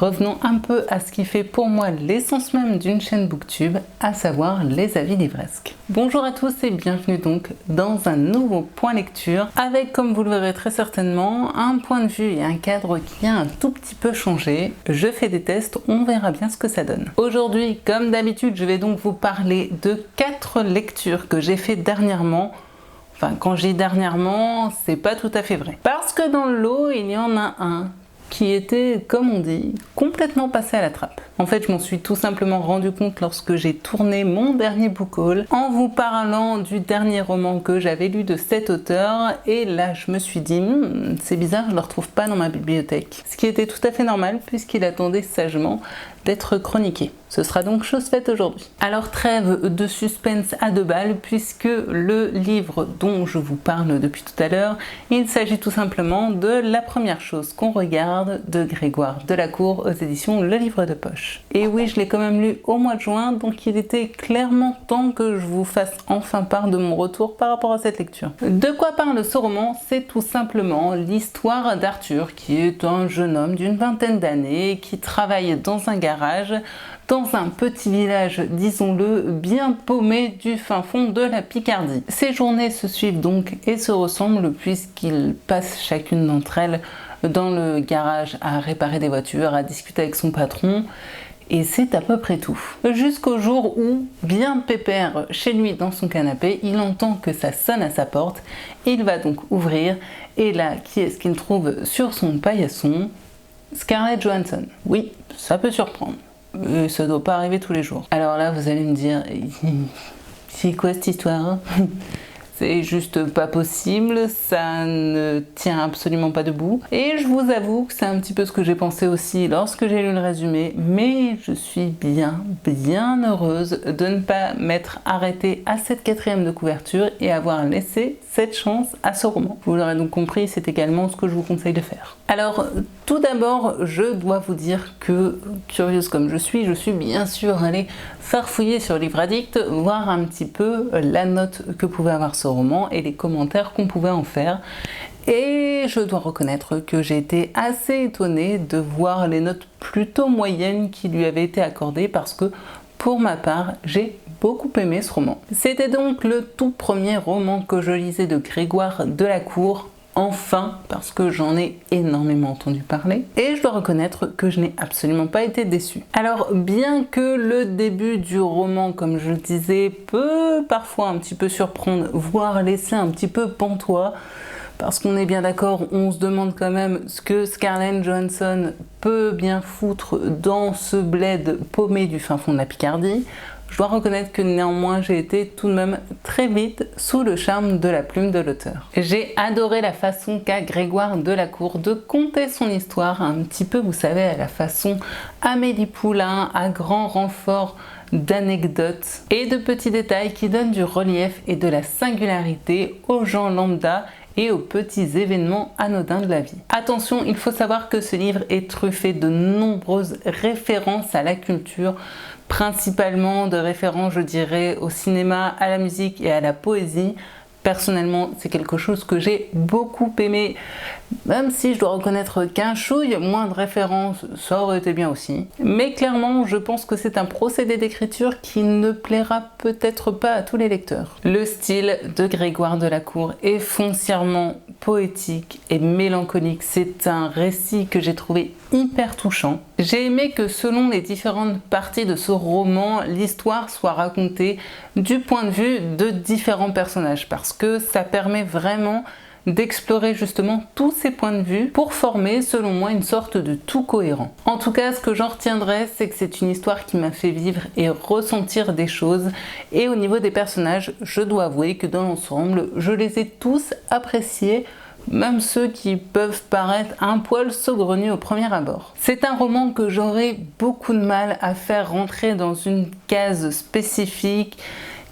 revenons un peu à ce qui fait pour moi l'essence même d'une chaîne Booktube, à savoir les avis livresques. Bonjour à tous et bienvenue donc dans un nouveau point lecture avec, comme vous le verrez très certainement, un point de vue et un cadre qui a un tout petit peu changé. Je fais des tests, on verra bien ce que ça donne. Aujourd'hui, comme d'habitude, je vais donc vous parler de 4 lectures que j'ai fait dernièrement. Enfin, quand je dis dernièrement, c'est pas tout à fait vrai. Parce que dans le lot, il y en a un qui était, comme on dit, complètement passé à la trappe. En fait, je m'en suis tout simplement rendu compte lorsque j'ai tourné mon dernier book haul en vous parlant du dernier roman que j'avais lu de cet auteur, et là je me suis dit c'est bizarre, je ne le retrouve pas dans ma bibliothèque. Ce qui était tout à fait normal puisqu'il attendait sagement d'être chroniqué. Ce sera donc chose faite aujourd'hui. Alors trêve de suspense à 2 balles puisque le livre dont je vous parle depuis tout à l'heure, il s'agit tout simplement de La première chose qu'on regarde de Grégoire Delacour aux éditions Le Livre de Poche. Et oui, je l'ai quand même lu au mois de juin, donc il était clairement temps que je vous fasse enfin part de mon retour par rapport à cette lecture. De quoi parle ce roman? C'est tout simplement l'histoire d'Arthur, qui est un jeune homme d'une vingtaine d'années qui travaille dans un garage dans un petit village, disons-le, bien paumé du fin fond de la Picardie. Ces journées se suivent donc et se ressemblent puisqu'il passe chacune d'entre elles dans le garage à réparer des voitures, à discuter avec son patron, et c'est à peu près tout. Jusqu'au jour où, bien pépère chez lui dans son canapé, il entend que ça sonne à sa porte, il va donc ouvrir, et là, qui est-ce qu'il trouve sur son paillasson? Scarlett Johansson. Oui, ça peut surprendre. Ça doit pas arriver tous les jours. Alors là, vous allez me dire, c'est quoi cette histoire? C'est juste pas possible, ça ne tient absolument pas debout. Et je vous avoue que c'est un petit peu ce que j'ai pensé aussi lorsque j'ai lu le résumé, mais je suis bien heureuse de ne pas m'être arrêtée à cette 4e de couverture et avoir laissé cette chance à ce roman. Vous l'aurez donc compris, c'est également ce que je vous conseille de faire. Alors, tout d'abord, je dois vous dire que, curieuse comme je suis bien sûr allée farfouiller sur Livre Addict, voir un petit peu la note que pouvait avoir ce roman et les commentaires qu'on pouvait en faire. Et je dois reconnaître que j'ai été assez étonnée de voir les notes plutôt moyennes qui lui avaient été accordées parce que, pour ma part, j'ai beaucoup aimé ce roman. C'était donc le tout premier roman que je lisais de Grégoire Delacour, enfin, parce que j'en ai énormément entendu parler, et je dois reconnaître que je n'ai absolument pas été déçue. Alors, bien que le début du roman, comme je le disais, peut parfois un petit peu surprendre, voire laisser un petit peu pantois, parce qu'on est bien d'accord, on se demande quand même ce que Scarlett Johansson peut bien foutre dans ce bled paumé du fin fond de la Picardie. Je dois reconnaître que néanmoins j'ai été tout de même très vite sous le charme de la plume de l'auteur. J'ai adoré la façon qu'a Grégoire Delacour de conter son histoire un petit peu, vous savez, à la façon Amélie Poulain, à grand renfort d'anecdotes et de petits détails qui donnent du relief et de la singularité aux gens lambda et aux petits événements anodins de la vie. Attention, il faut savoir que ce livre est truffé de nombreuses références à la culture, principalement de références, je dirais, au cinéma, à la musique et à la poésie. Personnellement, c'est quelque chose que j'ai beaucoup aimé, même si je dois reconnaître qu'un chouille, moins de références, ça aurait été bien aussi. Mais clairement, je pense que c'est un procédé d'écriture qui ne plaira peut-être pas à tous les lecteurs. Le style de Grégoire Delacour est foncièrement poétique et mélancolique. C'est un récit que j'ai trouvé hyper touchant. J'ai aimé que selon les différentes parties de ce roman, l'histoire soit racontée du point de vue de différents personnages, parce que ça permet vraiment d'explorer justement tous ces points de vue pour former, selon moi, une sorte de tout cohérent. En tout cas, ce que j'en retiendrai, c'est que c'est une histoire qui m'a fait vivre et ressentir des choses, et au niveau des personnages, je dois avouer que dans l'ensemble, je les ai tous appréciés, même ceux qui peuvent paraître un poil saugrenus au premier abord. C'est un roman que j'aurais beaucoup de mal à faire rentrer dans une case spécifique.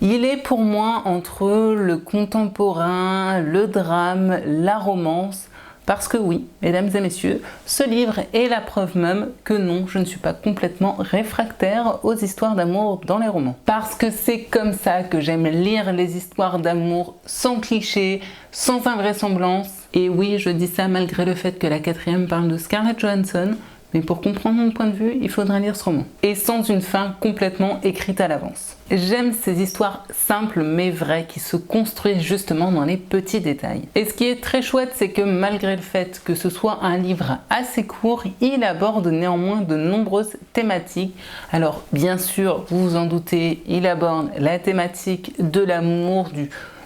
Il est pour moi entre le contemporain, le drame, la romance, parce que oui, mesdames et messieurs, ce livre est la preuve même que non, je ne suis pas complètement réfractaire aux histoires d'amour dans les romans. Parce que c'est comme ça que j'aime lire les histoires d'amour sans clichés, sans invraisemblance. Et oui, je dis ça malgré le fait que la 4e parle de Scarlett Johansson, Mais pour comprendre mon point de vue, il faudra lire ce roman. Et sans une fin complètement écrite à l'avance. J'aime ces histoires simples mais vraies qui se construisent justement dans les petits détails. Et ce qui est très chouette, c'est que malgré le fait que ce soit un livre assez court, il aborde néanmoins de nombreuses thématiques. Alors bien sûr, vous vous en doutez, il aborde la thématique de l'amour,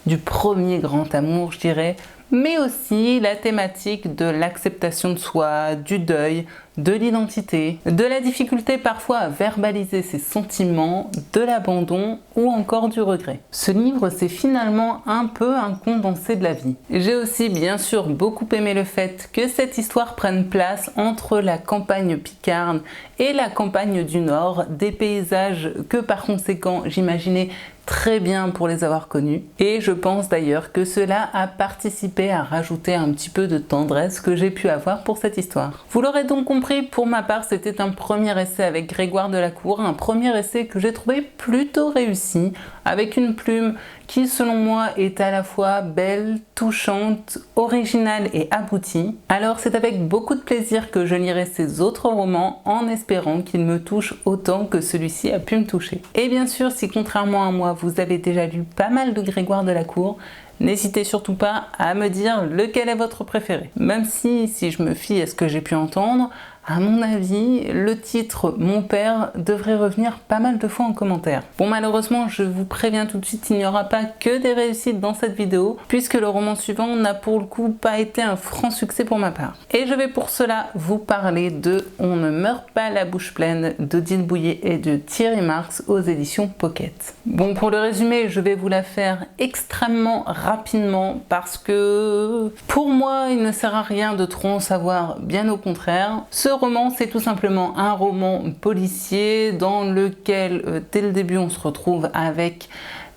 du premier grand amour, je dirais, mais aussi la thématique de l'acceptation de soi, du deuil, de l'identité, de la difficulté parfois à verbaliser ses sentiments, de l'abandon ou encore du regret. Ce livre, c'est finalement un peu un condensé de la vie. J'ai aussi bien sûr beaucoup aimé le fait que cette histoire prenne place entre la campagne picarde et la campagne du Nord, des paysages que par conséquent j'imaginais très bien pour les avoir connus, et je pense d'ailleurs que cela a participé à rajouter un petit peu de tendresse que j'ai pu avoir pour cette histoire. Vous l'aurez donc compris, pour ma part c'était un premier essai avec Grégoire Delacour, un premier essai que j'ai trouvé plutôt réussi, avec une plume qui selon moi est à la fois belle, touchante, originale et aboutie. Alors c'est avec beaucoup de plaisir que je lirai ses autres romans en espérant qu'ils me touchent autant que celui-ci a pu me toucher. Et bien sûr, si contrairement à moi vous avez déjà lu pas mal de Grégoire Delacour, n'hésitez surtout pas à me dire lequel est votre préféré. Même si je me fie à ce que j'ai pu entendre, à mon avis, le titre Mon père devrait revenir pas mal de fois en commentaire. Bon, malheureusement, je vous préviens tout de suite, il n'y aura pas que des réussites dans cette vidéo, puisque le roman suivant n'a pour le coup pas été un franc succès pour ma part. Et je vais pour cela vous parler de On ne meurt pas la bouche pleine d'Odile Bouillet et de Thierry Marx aux éditions Pocket. Bon, pour le résumé, je vais vous la faire extrêmement rapidement parce que pour moi, il ne sert à rien de trop en savoir, bien au contraire. Ce roman, c'est tout simplement un roman policier dans lequel, dès le début, on se retrouve avec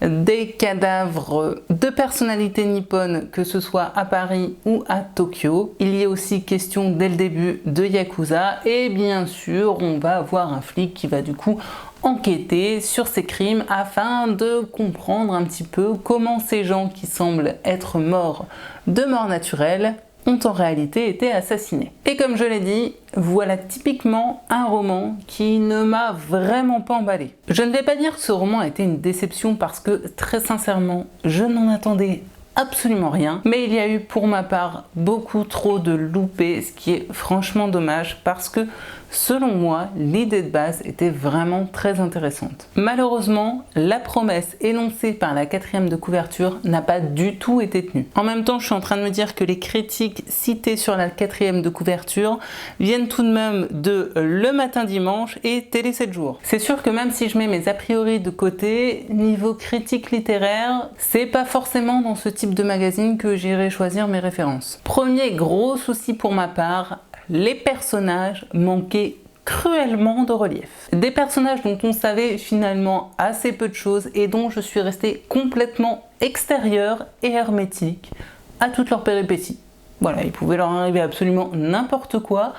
des cadavres de personnalités nippones, que ce soit à Paris ou à Tokyo. Il y a aussi question dès le début de Yakuza et bien sûr, on va avoir un flic qui va du coup enquêter sur ces crimes afin de comprendre un petit peu comment ces gens qui semblent être morts de mort naturelle ont en réalité été assassinés. Et comme je l'ai dit, voilà typiquement un roman qui ne m'a vraiment pas emballé. Je ne vais pas dire que ce roman a été une déception parce que très sincèrement, je n'en attendais absolument rien, mais il y a eu pour ma part beaucoup trop de loupés, ce qui est franchement dommage parce que selon moi, l'idée de base était vraiment très intéressante. Malheureusement, la promesse énoncée par la 4e de couverture n'a pas du tout été tenue. En même temps, je suis en train de me dire que les critiques citées sur la 4e de couverture viennent tout de même de Le Matin Dimanche et Télé 7 jours. C'est sûr que même si je mets mes a priori de côté, niveau critique littéraire, c'est pas forcément dans ce type de magazine que j'irai choisir mes références. Premier gros souci pour ma part, les personnages manquaient cruellement de relief. Des personnages dont on savait finalement assez peu de choses et dont je suis restée complètement extérieure et hermétique à toutes leurs péripéties. Voilà, il pouvait leur arriver absolument n'importe quoi,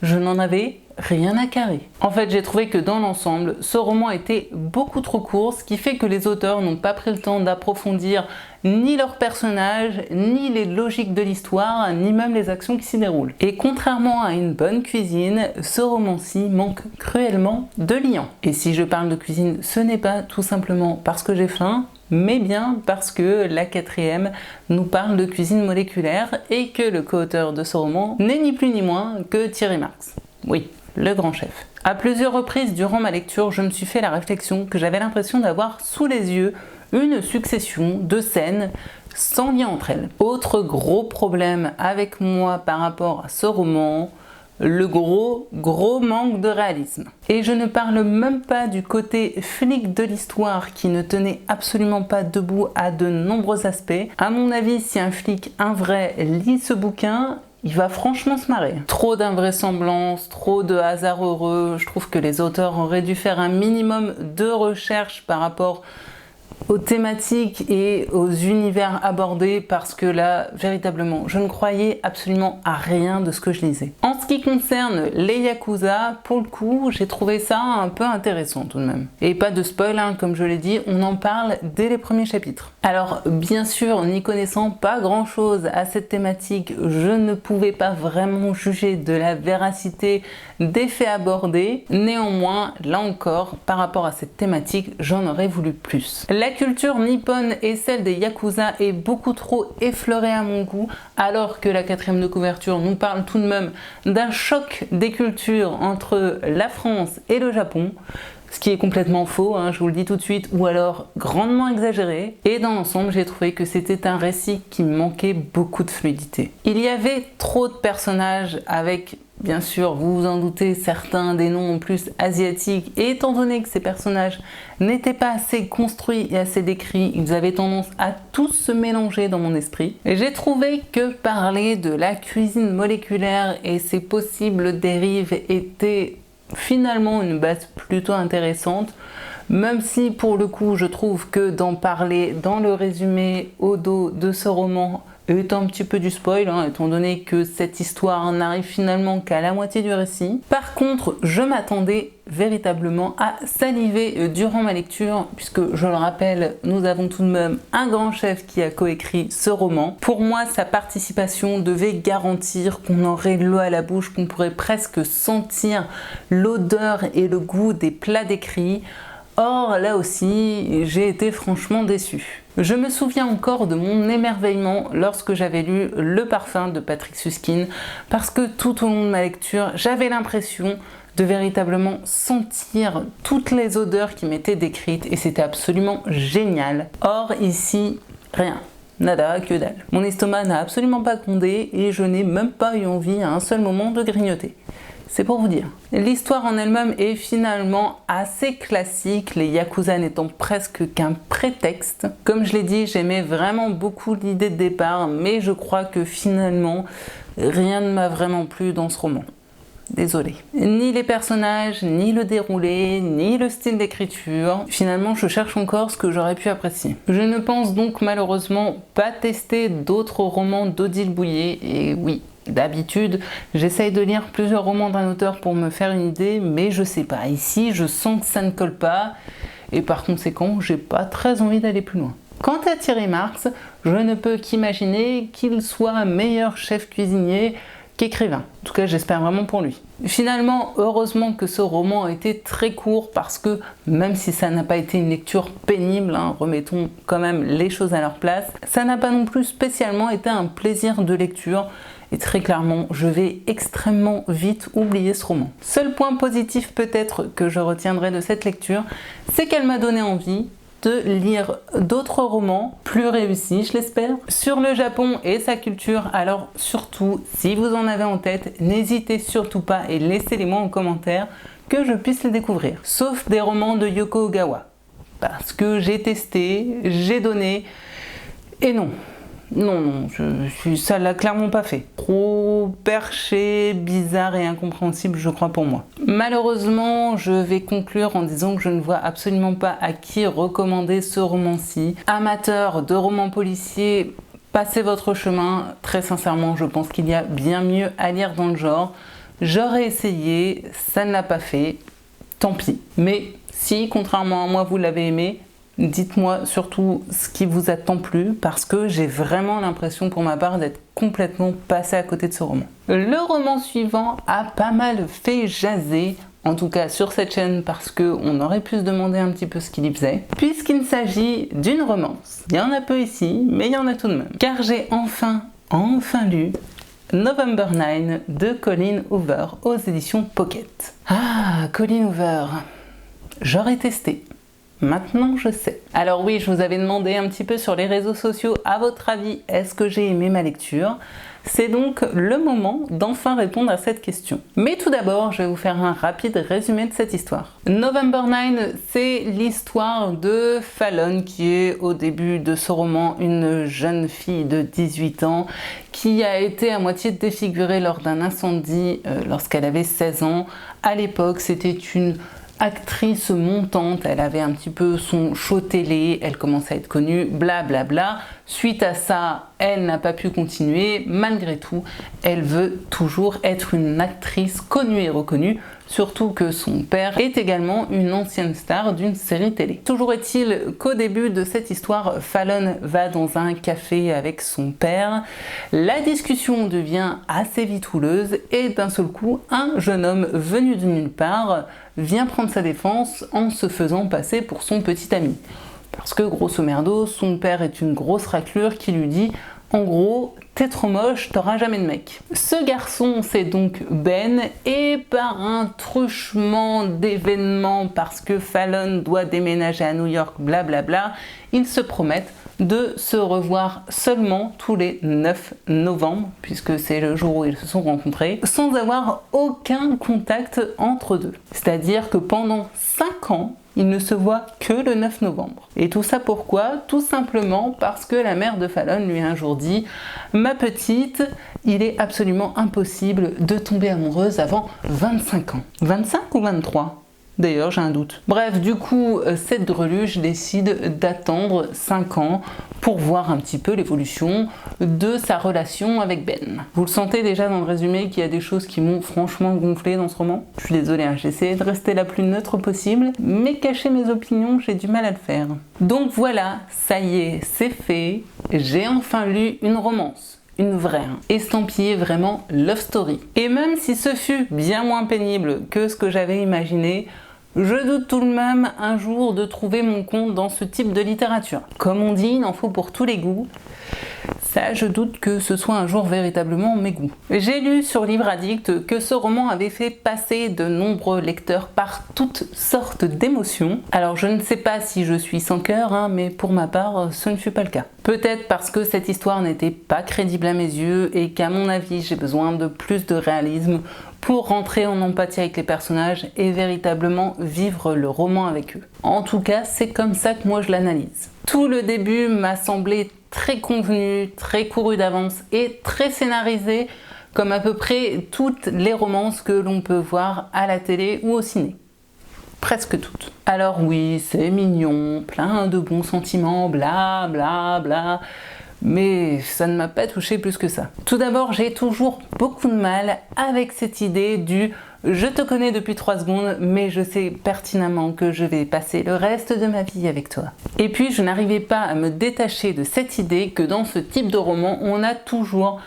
je n'en avais rien à carrer. En fait, j'ai trouvé que dans l'ensemble, ce roman était beaucoup trop court, ce qui fait que les auteurs n'ont pas pris le temps d'approfondir ni leurs personnages, ni les logiques de l'histoire, ni même les actions qui s'y déroulent. Et contrairement à Une bonne cuisine, ce roman-ci manque cruellement de liant. Et si je parle de cuisine, ce n'est pas tout simplement parce que j'ai faim, mais bien parce que la 4e nous parle de cuisine moléculaire et que le co-auteur de ce roman n'est ni plus ni moins que Thierry Marx. Oui, le grand chef. À plusieurs reprises durant ma lecture, je me suis fait la réflexion que j'avais l'impression d'avoir sous les yeux une succession de scènes sans lien entre elles. Autre gros problème avec moi par rapport à ce roman, le gros manque de réalisme. Et je ne parle même pas du côté flic de l'histoire qui ne tenait absolument pas debout à de nombreux aspects. À mon avis, si un flic, un vrai, lit ce bouquin, il va franchement se marrer. Trop d'invraisemblances, trop de hasard heureux. Je trouve que les auteurs auraient dû faire un minimum de recherche par rapport aux thématiques et aux univers abordés parce que là, véritablement, je ne croyais absolument à rien de ce que je lisais. En ce qui concerne les Yakuza, pour le coup, j'ai trouvé ça un peu intéressant tout de même. Et pas de spoil, hein, comme je l'ai dit, on en parle dès les premiers chapitres. Alors bien sûr, n'y connaissant pas grand chose à cette thématique, je ne pouvais pas vraiment juger de la véracité des faits abordés. Néanmoins, là encore, par rapport à cette thématique, j'en aurais voulu plus. La culture nippone et celle des Yakuza est beaucoup trop effleurée à mon goût, alors que la 4e de couverture nous parle tout de même d'un choc des cultures entre la France et le Japon. Ce qui est complètement faux, hein, je vous le dis tout de suite, ou alors grandement exagéré. Et dans l'ensemble, j'ai trouvé que c'était un récit qui manquait beaucoup de fluidité. Il y avait trop de personnages avec, bien sûr, vous vous en doutez, certains des noms en plus asiatiques. Et étant donné que ces personnages n'étaient pas assez construits et assez décrits, ils avaient tendance à tous se mélanger dans mon esprit. Et j'ai trouvé que parler de la cuisine moléculaire et ses possibles dérives était finalement une base plutôt intéressante, même si pour le coup je trouve que d'en parler dans le résumé au dos de ce roman est un petit peu du spoil, hein, étant donné que cette histoire n'arrive finalement qu'à la moitié du récit. Par contre, je m'attendais véritablement à saliver durant ma lecture, puisque je le rappelle, nous avons tout de même un grand chef qui a coécrit ce roman. Pour moi, sa participation devait garantir qu'on aurait l'eau à la bouche, qu'on pourrait presque sentir l'odeur et le goût des plats décrits. Or, là aussi, j'ai été franchement déçue. Je me souviens encore de mon émerveillement lorsque j'avais lu Le Parfum de Patrick Süskind, parce que tout au long de ma lecture, j'avais l'impression de véritablement sentir toutes les odeurs qui m'étaient décrites et c'était absolument génial. Or, ici, rien. Nada, que dalle. Mon estomac n'a absolument pas grondé et je n'ai même pas eu envie à un seul moment de grignoter. C'est pour vous dire. L'histoire en elle-même est finalement assez classique, les Yakuza n'étant presque qu'un prétexte. Comme je l'ai dit, j'aimais vraiment beaucoup l'idée de départ, mais je crois que finalement, rien ne m'a vraiment plu dans ce roman. Désolée. Ni les personnages, ni le déroulé, ni le style d'écriture. Finalement, je cherche encore ce que j'aurais pu apprécier. Je ne pense donc malheureusement pas tester d'autres romans d'Odile Bouillet, et oui, d'habitude, j'essaye de lire plusieurs romans d'un auteur pour me faire une idée, mais je sais pas, ici je sens que ça ne colle pas, et par conséquent, j'ai pas très envie d'aller plus loin. Quant à Thierry Marx, je ne peux qu'imaginer qu'il soit meilleur chef cuisinier qu'écrivain. En tout cas, j'espère vraiment pour lui. Finalement, heureusement que ce roman a été très court parce que même si ça n'a pas été une lecture pénible, hein, remettons quand même les choses à leur place, ça n'a pas non plus spécialement été un plaisir de lecture. Et très clairement, je vais extrêmement vite oublier ce roman. Seul point positif peut-être que je retiendrai de cette lecture, c'est qu'elle m'a donné envie de lire d'autres romans plus réussis, je l'espère, sur le Japon et sa culture. Alors surtout, si vous en avez en tête, n'hésitez surtout pas et laissez-les-moi en commentaire que je puisse les découvrir. Sauf des romans de Yoko Ogawa. Parce que j'ai testé, j'ai donné, et non. Non, ça l'a clairement pas fait. Trop perché, bizarre et incompréhensible, je crois pour moi. Malheureusement, je vais conclure en disant que je ne vois absolument pas à qui recommander ce roman-ci. Amateurs de romans policiers, passez votre chemin. Très sincèrement, je pense qu'il y a bien mieux à lire dans le genre. J'aurais essayé, ça ne l'a pas fait. Tant pis. Mais si, contrairement à moi, vous l'avez aimé, dites-moi surtout ce qui vous a tant plu parce que j'ai vraiment l'impression pour ma part d'être complètement passée à côté de ce roman. Le roman suivant a pas mal fait jaser, en tout cas sur cette chaîne parce qu'on aurait pu se demander un petit peu ce qu'il y faisait, puisqu'il s'agit d'une romance. Il y en a peu ici, mais il y en a tout de même. Car j'ai enfin lu November 9 de Colleen Hoover aux éditions Pocket. Ah, Colleen Hoover, j'aurais testé. Maintenant, je sais. Alors oui, je vous avais demandé un petit peu sur les réseaux sociaux, à votre avis, est-ce que j'ai aimé ma lecture? C'est donc le moment d'enfin répondre à cette question. Mais tout d'abord, je vais vous faire un rapide résumé de cette histoire. November 9, c'est l'histoire de Fallon, qui est au début de ce roman une jeune fille de 18 ans qui a été à moitié défigurée lors d'un incendie lorsqu'elle avait 16 ans. À l'époque, c'était une actrice montante, elle avait un petit peu son show télé, elle commençait à être connue, blablabla. Suite à ça, elle n'a pas pu continuer. Malgré tout, elle veut toujours être une actrice connue et reconnue, surtout que son père est également une ancienne star d'une série télé. Toujours est-il qu'au début de cette histoire, Fallon va dans un café avec son père. La discussion devient assez vite houleuse et d'un seul coup, un jeune homme venu de nulle part vient prendre sa défense en se faisant passer pour son petit ami. Parce que grosso merdo, son père est une grosse raclure qui lui dit en gros, t'es trop moche, t'auras jamais de mec. Ce garçon, c'est donc Ben, et par un truchement d'événements, parce que Fallon doit déménager à New York, blablabla, ils se promettent de se revoir seulement tous les 9 novembre, puisque c'est le jour où ils se sont rencontrés, sans avoir aucun contact entre deux. C'est-à-dire que pendant 5 ans, ils ne se voient que le 9 novembre. Et tout ça pourquoi? Tout simplement parce que la mère de Fallon lui a un jour dit « Ma petite, il est absolument impossible de tomber amoureuse avant 25 ans. » 25 ou 23? D'ailleurs, j'ai un doute. Bref, du coup, cette greluche décide d'attendre 5 ans pour voir un petit peu l'évolution de sa relation avec Ben. Vous le sentez déjà dans le résumé qu'il y a des choses qui m'ont franchement gonflé dans ce roman. Je suis désolée, hein, j'ai essayé de rester la plus neutre possible, mais cacher mes opinions, j'ai du mal à le faire. Donc voilà, ça y est, c'est fait. J'ai enfin lu une romance. Une vraie, estampillée vraiment love story. Et même si ce fut bien moins pénible que ce que j'avais imaginé, je doute tout de même un jour de trouver mon compte dans ce type de littérature. Comme on dit, il en faut pour tous les goûts. Ça, je doute que ce soit un jour véritablement mes goûts. J'ai lu sur Livre Addict que ce roman avait fait passer de nombreux lecteurs par toutes sortes d'émotions. Alors je ne sais pas si je suis sans cœur, mais pour ma part, ce ne fut pas le cas. Peut-être parce que cette histoire n'était pas crédible à mes yeux et qu'à mon avis, j'ai besoin de plus de réalisme pour rentrer en empathie avec les personnages et véritablement vivre le roman avec eux. En tout cas, c'est comme ça que moi je l'analyse. Tout le début m'a semblé très convenu, très couru d'avance et très scénarisé, comme à peu près toutes les romances que l'on peut voir à la télé ou au ciné. Presque toutes. Alors oui, c'est mignon, plein de bons sentiments, bla bla bla, mais ça ne m'a pas touché plus que ça. Tout d'abord, j'ai toujours beaucoup de mal avec cette idée du « je te connais depuis 3 secondes, mais je sais pertinemment que je vais passer le reste de ma vie avec toi ». Et puis, je n'arrivais pas à me détacher de cette idée que dans ce type de roman, on a toujours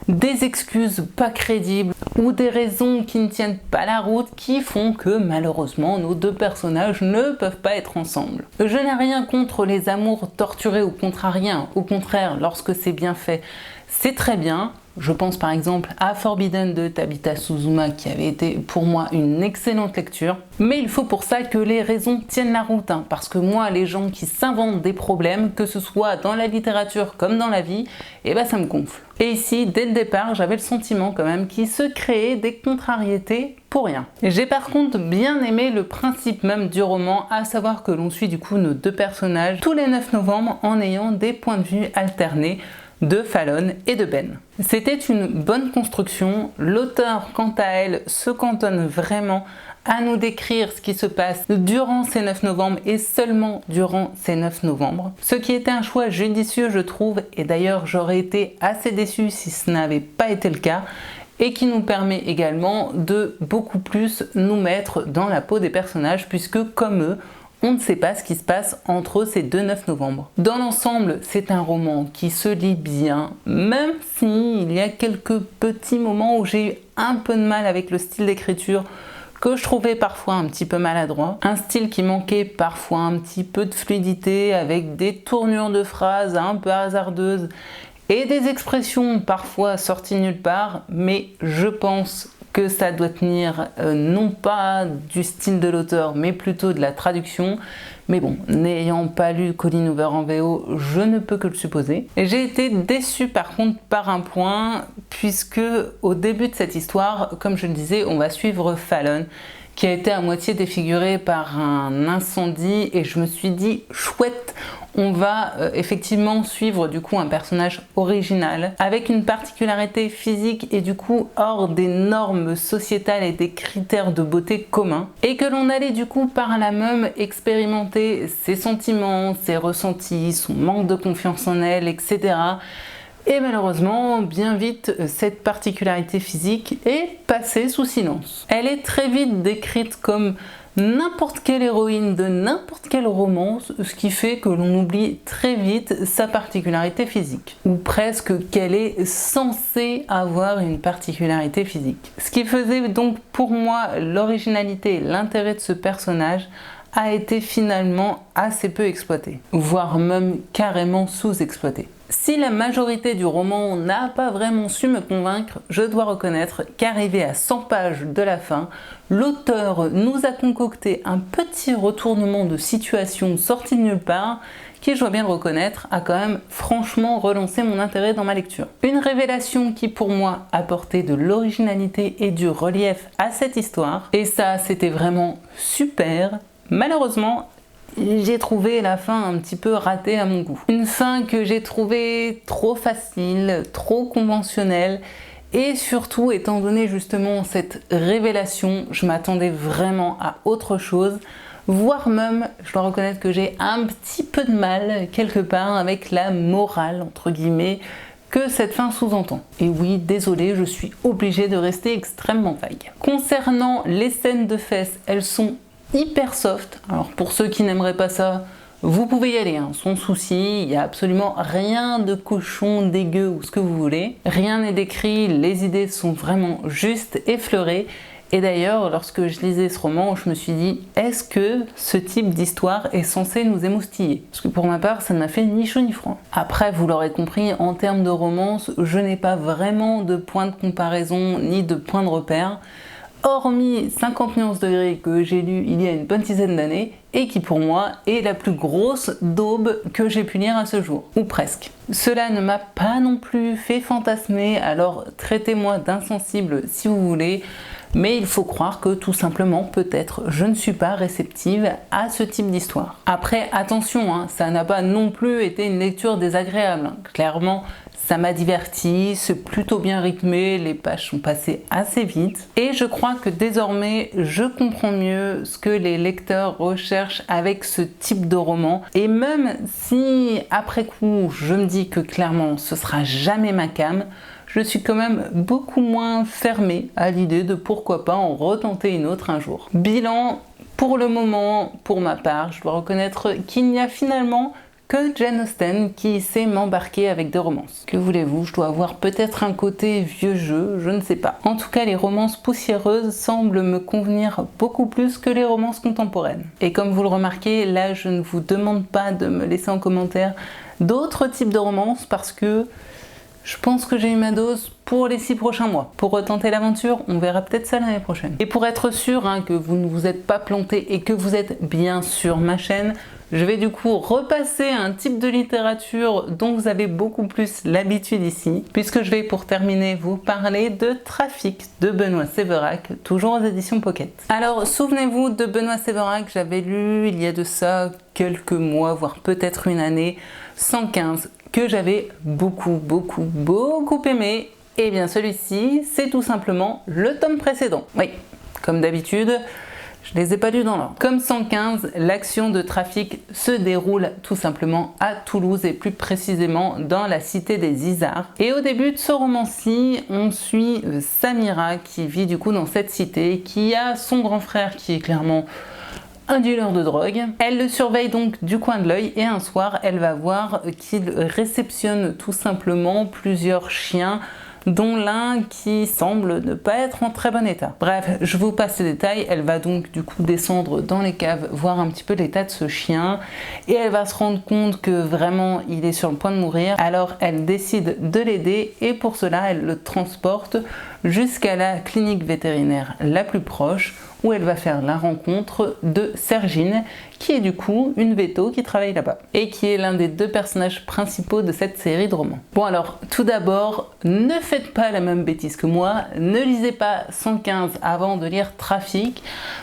des excuses pas crédibles ou des raisons qui ne tiennent pas la route qui font que malheureusement nos deux personnages ne peuvent pas être ensemble. Je n'ai rien contre les amours torturés ou contrariens, au contraire, lorsque c'est bien fait, c'est très bien. Je pense par exemple à Forbidden de Tabitha Suzuma qui avait été pour moi une excellente lecture. Mais il faut pour ça que les raisons tiennent la route, parce que moi, les gens qui s'inventent des problèmes, que ce soit dans la littérature comme dans la vie, ça me gonfle. Et ici, dès le départ, j'avais le sentiment quand même qu'il se créait des contrariétés pour rien. J'ai par contre bien aimé le principe même du roman, à savoir que l'on suit du coup nos deux personnages tous les 9 novembre en ayant des points de vue alternés de Fallon et de Ben. C'était une bonne construction. L'auteur, quant à elle, se cantonne vraiment à nous décrire ce qui se passe durant ces 9 novembre et seulement durant ces 9 novembre. Ce qui était un choix judicieux, je trouve, et d'ailleurs j'aurais été assez déçue si ce n'avait pas été le cas, et qui nous permet également de beaucoup plus nous mettre dans la peau des personnages, puisque comme eux, on ne sait pas ce qui se passe entre ces deux 9 novembre. Dans l'ensemble, c'est un roman qui se lit bien, même s'il y a quelques petits moments où j'ai eu un peu de mal avec le style d'écriture que je trouvais parfois un petit peu maladroit. Un style qui manquait parfois un petit peu de fluidité, avec des tournures de phrases un peu hasardeuses et des expressions parfois sorties nulle part, mais je pense que ça doit tenir non pas du style de l'auteur, mais plutôt de la traduction. Mais bon, n'ayant pas lu Colleen Hoover en VO, je ne peux que le supposer. Et j'ai été déçue par contre par un point, puisque au début de cette histoire, comme je le disais, on va suivre Fallon, qui a été à moitié défiguré par un incendie et je me suis dit chouette, on va effectivement suivre du coup un personnage original avec une particularité physique et du coup hors des normes sociétales et des critères de beauté communs et que l'on allait du coup par là même expérimenter ses sentiments, ses ressentis, son manque de confiance en elle, etc. Et malheureusement, bien vite, cette particularité physique est passée sous silence. Elle est très vite décrite comme n'importe quelle héroïne de n'importe quelle romance, ce qui fait que l'on oublie très vite sa particularité physique, ou presque qu'elle est censée avoir une particularité physique. Ce qui faisait donc pour moi l'originalité et l'intérêt de ce personnage a été finalement assez peu exploité, voire même carrément sous-exploité. Si la majorité du roman n'a pas vraiment su me convaincre, je dois reconnaître qu'arrivé à 100 pages de la fin, l'auteur nous a concocté un petit retournement de situation sorti de nulle part qui, je dois bien le reconnaître, a quand même franchement relancé mon intérêt dans ma lecture. Une révélation qui pour moi apportait de l'originalité et du relief à cette histoire, et ça c'était vraiment super. Malheureusement, j'ai trouvé la fin un petit peu ratée à mon goût. Une fin que j'ai trouvée trop facile, trop conventionnelle et surtout, étant donné justement cette révélation, je m'attendais vraiment à autre chose, voire même, je dois reconnaître que j'ai un petit peu de mal quelque part avec la morale, entre guillemets, que cette fin sous-entend. Et oui, désolé, je suis obligée de rester extrêmement vague. Concernant les scènes de fesses, elles sont hyper soft. Alors pour ceux qui n'aimeraient pas ça, vous pouvez y aller, hein, sans souci, il n'y a absolument rien de cochon, dégueu ou ce que vous voulez. Rien n'est décrit, les idées sont vraiment juste effleurées. Et d'ailleurs, lorsque je lisais ce roman, je me suis dit, est-ce que ce type d'histoire est censé nous émoustiller? Parce que pour ma part, ça ne m'a fait ni chaud ni froid. Après, vous l'aurez compris, en termes de romance, je n'ai pas vraiment de point de comparaison ni de point de repère, hormis 50 nuances degrés que j'ai lu il y a une bonne dizaine d'années et qui pour moi est la plus grosse daube que j'ai pu lire à ce jour, ou presque. Cela ne m'a pas non plus fait fantasmer, alors traitez-moi d'insensible si vous voulez, mais il faut croire que tout simplement, peut-être, je ne suis pas réceptive à ce type d'histoire. Après, attention, hein, ça n'a pas non plus été une lecture désagréable. Clairement, ça m'a diverti, c'est plutôt bien rythmé, les pages sont passées assez vite. Et je crois que désormais, je comprends mieux ce que les lecteurs recherchent avec ce type de roman. Et même si, après coup, je me dis que clairement, ce sera jamais ma came, je suis quand même beaucoup moins fermée à l'idée de pourquoi pas en retenter une autre un jour. Bilan, pour le moment, pour ma part, je dois reconnaître qu'il n'y a finalement que Jane Austen qui sait m'embarquer avec des romances. Que voulez-vous, je dois avoir peut-être un côté vieux jeu, je ne sais pas. En tout cas, les romances poussiéreuses semblent me convenir beaucoup plus que les romances contemporaines. Et comme vous le remarquez, là je ne vous demande pas de me laisser en commentaire d'autres types de romances parce que je pense que j'ai eu ma dose pour les 6 prochains mois. Pour retenter l'aventure, on verra peut-être ça l'année prochaine. Et pour être sûr que vous ne vous êtes pas planté et que vous êtes bien sur ma chaîne, je vais du coup repasser un type de littérature dont vous avez beaucoup plus l'habitude ici, puisque je vais pour terminer vous parler de Trafic de Benoît Séverac, toujours aux éditions Pocket. Alors souvenez-vous de Benoît Séverac, j'avais lu il y a de ça quelques mois, voire peut-être une année, 115, que j'avais beaucoup aimé. Et bien celui-ci, c'est tout simplement le tome précédent. Oui, comme d'habitude, je les ai pas lus dans l'ordre. Comme 115, l'action de Trafic se déroule tout simplement à Toulouse et plus précisément dans la cité des Isards. Et au début de ce roman-ci, on suit Samira qui vit du coup dans cette cité, qui a son grand frère qui est clairement un dealer de drogue. Elle le surveille donc du coin de l'œil et un soir, elle va voir qu'il réceptionne tout simplement plusieurs chiens dont l'un qui semble ne pas être en très bon état. Bref, je vous passe les détails. Elle va donc du coup descendre dans les caves, voir un petit peu l'état de ce chien et elle va se rendre compte que vraiment il est sur le point de mourir. Alors elle décide de l'aider et pour cela elle le transporte jusqu'à la clinique vétérinaire la plus proche où elle va faire la rencontre de Sergine, qui est du coup une veto qui travaille là-bas et qui est l'un des deux personnages principaux de cette série de romans. Bon alors, tout d'abord, ne faites pas la même bêtise que moi, ne lisez pas 115 avant de lire Trafic,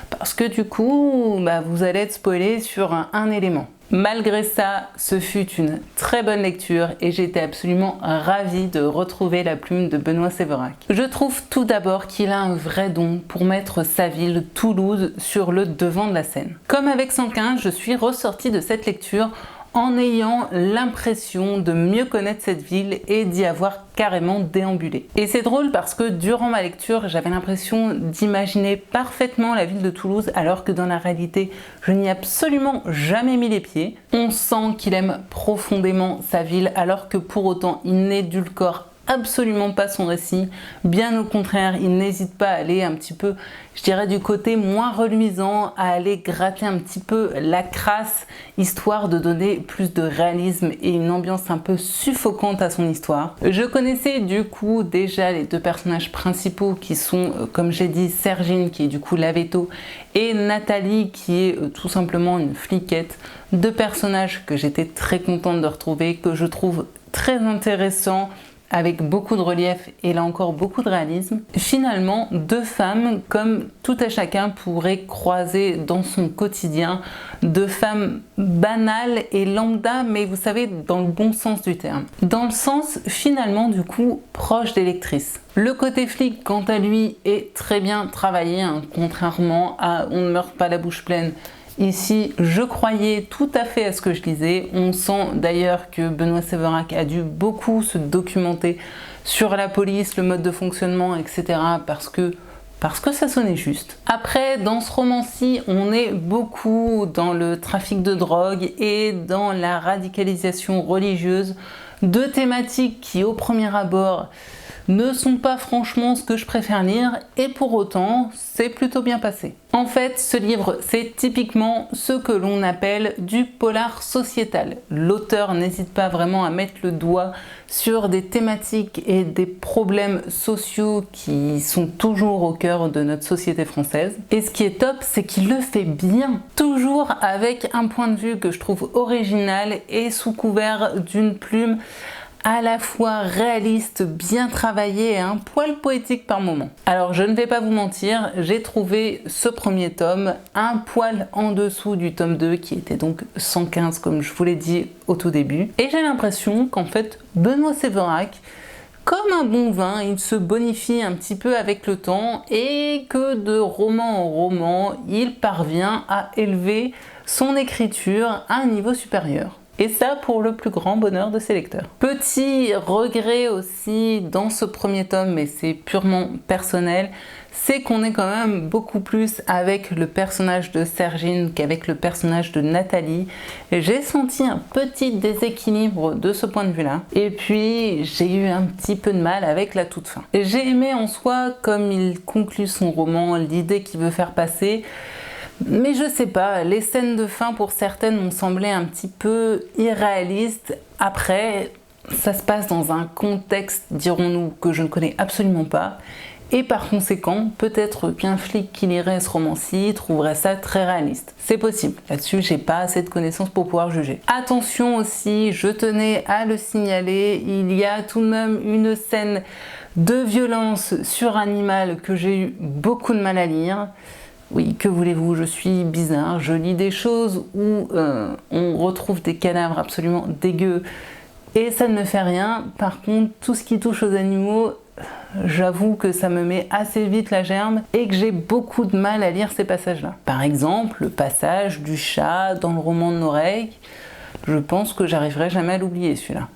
parce que du coup, vous allez être spoilé sur un élément. Malgré ça, ce fut une très bonne lecture et j'étais absolument ravie de retrouver la plume de Benoît Séverac. Je trouve tout d'abord qu'il a un vrai don pour mettre sa ville, Toulouse, sur le devant de la scène. Comme avec 115, je suis ressortie de cette lecture en ayant l'impression de mieux connaître cette ville et d'y avoir carrément déambulé. Et c'est drôle parce que durant ma lecture, j'avais l'impression d'imaginer parfaitement la ville de Toulouse alors que dans la réalité, je n'y ai absolument jamais mis les pieds. On sent qu'il aime profondément sa ville alors que pour autant, il n'édulcore absolument pas son récit, bien au contraire, il n'hésite pas à aller un petit peu, je dirais, du côté moins reluisant, à aller gratter un petit peu la crasse, histoire de donner plus de réalisme et une ambiance un peu suffocante à son histoire. Je connaissais du coup déjà les deux personnages principaux qui sont, comme j'ai dit, Sergine qui est du coup la veto et Nathalie qui est tout simplement une fliquette, deux personnages que j'étais très contente de retrouver, que je trouve très intéressants, avec beaucoup de relief et là encore beaucoup de réalisme. Finalement, deux femmes comme tout à chacun pourrait croiser dans son quotidien, deux femmes banales et lambda, mais vous savez, dans le bon sens du terme. Dans le sens finalement du coup proche des lectrices. Le côté flic, quant à lui, est très bien travaillé, hein, contrairement à On ne meurt pas la bouche pleine. Ici, je croyais tout à fait à ce que je lisais. On sent d'ailleurs que Benoît Séverac a dû beaucoup se documenter sur la police, le mode de fonctionnement, etc. parce que ça sonnait juste. Après, dans ce roman-ci, on est beaucoup dans le trafic de drogue et dans la radicalisation religieuse, deux thématiques qui, au premier abord, ne sont pas franchement ce que je préfère lire et pour autant c'est plutôt bien passé. En fait, ce livre c'est typiquement ce que l'on appelle du polar sociétal. L'auteur n'hésite pas vraiment à mettre le doigt sur des thématiques et des problèmes sociaux qui sont toujours au cœur de notre société française. Et ce qui est top, c'est qu'il le fait bien, toujours avec un point de vue que je trouve original et sous couvert d'une plume à la fois réaliste, bien travaillé et un poil poétique par moment. Alors je ne vais pas vous mentir, j'ai trouvé ce premier tome un poil en dessous du tome 2 qui était donc 115 comme je vous l'ai dit au tout début. Et j'ai l'impression qu'en fait Benoît Séverac, comme un bon vin, il se bonifie un petit peu avec le temps et que de roman en roman, il parvient à élever son écriture à un niveau supérieur. Et ça pour le plus grand bonheur de ses lecteurs. Petit regret aussi dans ce premier tome, mais c'est purement personnel, c'est qu'on est quand même beaucoup plus avec le personnage de Sergine qu'avec le personnage de Nathalie. J'ai senti un petit déséquilibre de ce point de vue-là. Et puis j'ai eu un petit peu de mal avec la toute fin. J'ai aimé en soi comme il conclut son roman, l'idée qu'il veut faire passer. Mais je sais pas, les scènes de fin pour certaines m'ont semblé un petit peu irréalistes. Après, ça se passe dans un contexte, dirons-nous, que je ne connais absolument pas. Et par conséquent, peut-être qu'un flic qui lirait ce roman-ci trouverait ça très réaliste. C'est possible. Là-dessus, j'ai pas assez de connaissances pour pouvoir juger. Attention aussi, je tenais à le signaler, il y a tout de même une scène de violence sur animal que j'ai eu beaucoup de mal à lire. Oui, que voulez-vous, je suis bizarre, je lis des choses où on retrouve des cadavres absolument dégueux et ça ne me fait rien. Par contre, tout ce qui touche aux animaux, j'avoue que ça me met assez vite la gerbe et que j'ai beaucoup de mal à lire ces passages-là. Par exemple, le passage du chat dans le roman de Noreg, je pense que j'arriverai jamais à l'oublier celui-là.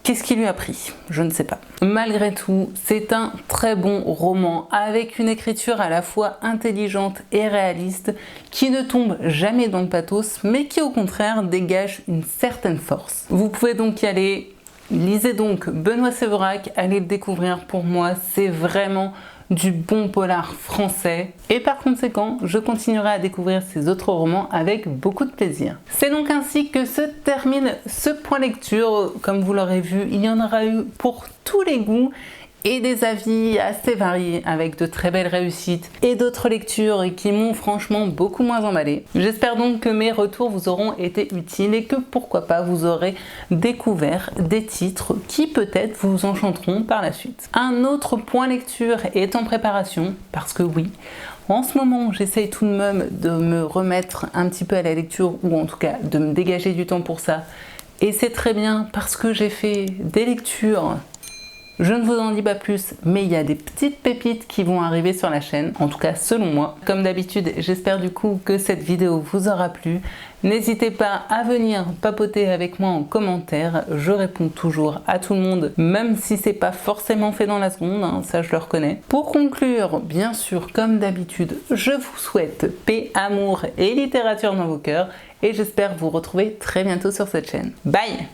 Qu'est-ce qui lui a pris? Je ne sais pas. Malgré tout, c'est un très bon roman avec une écriture à la fois intelligente et réaliste qui ne tombe jamais dans le pathos mais qui au contraire dégage une certaine force. Vous pouvez donc y aller. Lisez donc Benoît Séverac, allez le découvrir. Pour moi, c'est vraiment du bon polar français et par conséquent je continuerai à découvrir ces autres romans avec beaucoup de plaisir. C'est donc ainsi que se termine ce point lecture. Comme vous l'aurez vu, il y en aura eu pour tous les goûts et des avis assez variés avec de très belles réussites et d'autres lectures qui m'ont franchement beaucoup moins emballé. J'espère donc que mes retours vous auront été utiles et que pourquoi pas vous aurez découvert des titres qui peut-être vous enchanteront par la suite. Un autre point lecture est en préparation parce que oui, en ce moment, j'essaye tout de même de me remettre un petit peu à la lecture ou en tout cas de me dégager du temps pour ça. Et c'est très bien parce que j'ai fait des lectures. Je ne vous en dis pas plus, mais il y a des petites pépites qui vont arriver sur la chaîne, en tout cas selon moi. Comme d'habitude, j'espère du coup que cette vidéo vous aura plu. N'hésitez pas à venir papoter avec moi en commentaire, je réponds toujours à tout le monde, même si c'est pas forcément fait dans la seconde, hein, ça je le reconnais. Pour conclure, bien sûr, comme d'habitude, je vous souhaite paix, amour et littérature dans vos cœurs, et j'espère vous retrouver très bientôt sur cette chaîne. Bye!